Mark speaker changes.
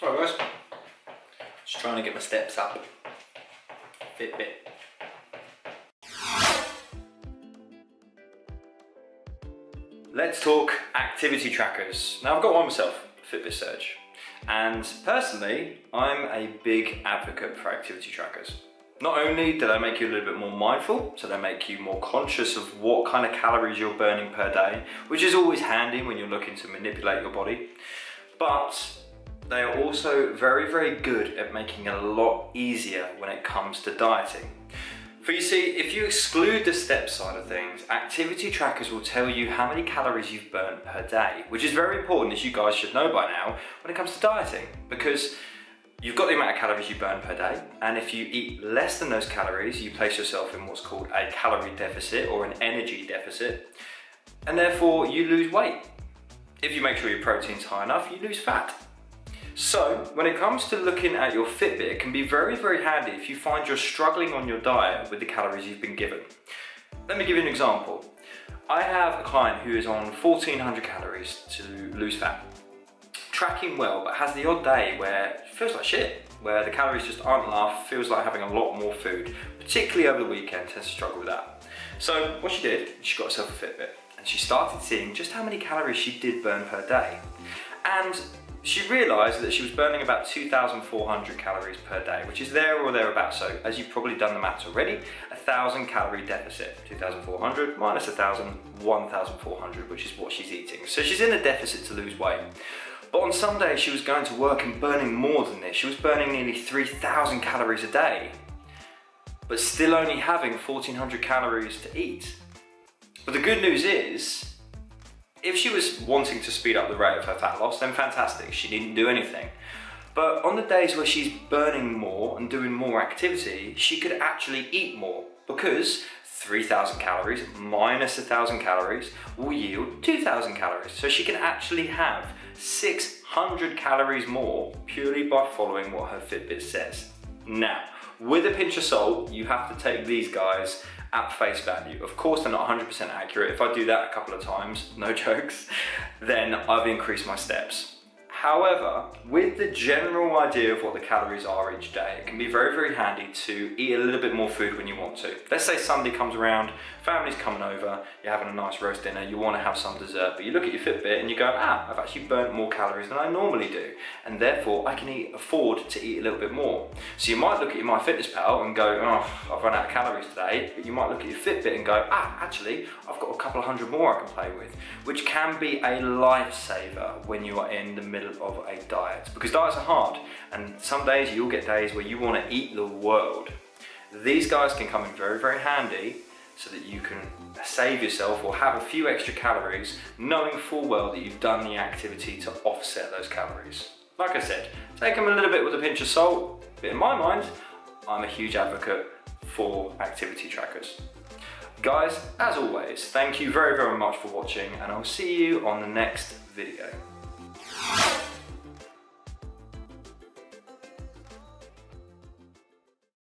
Speaker 1: Alright guys, just trying to get my steps up. FitBit. Let's talk activity trackers. Now I've got one myself, FitBit Surge. And personally, I'm a big advocate for activity trackers. Not only do they make you a little bit more mindful, so they make you more conscious of what kind of calories you're burning per day, which is always handy when you're looking to manipulate your body, but they are also very, very good at making it a lot easier when it comes to dieting. For you see, if you exclude the step side of things, activity trackers will tell you how many calories you've burnt per day, which is very important, as you guys should know by now, when it comes to dieting, because you've got the amount of calories you burn per day, and if you eat less than those calories, you place yourself in what's called a calorie deficit or an energy deficit, and therefore you lose weight. If you make sure your protein's high enough, you lose fat. So, when it comes to looking at your FitBit, it can be very, very handy if you find you're struggling on your diet with the calories you've been given. Let me give you an example. I have a client who is on 1400 calories to lose fat. Tracking well, but has the odd day where it feels like shit, where the calories just aren't enough, feels like having a lot more food, particularly over the weekend, tends to struggle with that. So what she did, she got herself a FitBit, and she started seeing just how many calories she did burn per day. And she realised that she was burning about 2,400 calories per day, which is there or thereabouts. So, as you've probably done the maths already, 1,000 calorie deficit. 2,400 minus 1,000, 1,400, which is what she's eating. So she's in a deficit to lose weight. But on some days she was going to work and burning more than this. She was burning nearly 3,000 calories a day, but still only having 1,400 calories to eat. But the good news is, if she was wanting to speed up the rate of her fat loss, then fantastic, she needn't do anything. But on the days where she's burning more and doing more activity, she could actually eat more, because 3,000 calories minus 1,000 calories will yield 2,000 calories. So she can actually have 600 calories more purely by following what her Fitbit says. Now, with a pinch of salt, you have to take these guys at face value. Of course, they're not 100% accurate. If I do that a couple of times, no jokes, then I've increased my steps. However, with the general idea of what the calories are each day, it can be very, very handy to eat a little bit more food when you want to. Let's say Sunday comes around, family's coming over, you're having a nice roast dinner, you want to have some dessert, but you look at your Fitbit and you go, I've actually burnt more calories than I normally do, and therefore I can afford to eat a little bit more. So you might look at your MyFitnessPal and go, I've run out of calories today, but you might look at your Fitbit and go, actually, I've got a couple of hundred more I can play with, which can be a lifesaver when you are in the middle of a diet, because diets are hard, and some days you'll get days where you want to eat the world. These guys can come in very, very handy so that you can save yourself or have a few extra calories, knowing full well that you've done the activity to offset those calories. Like I said, take them a little bit with a pinch of salt, but in my mind, I'm a huge advocate for activity trackers. Guys, as always, thank you very, very much for watching, and I'll see you on the next video.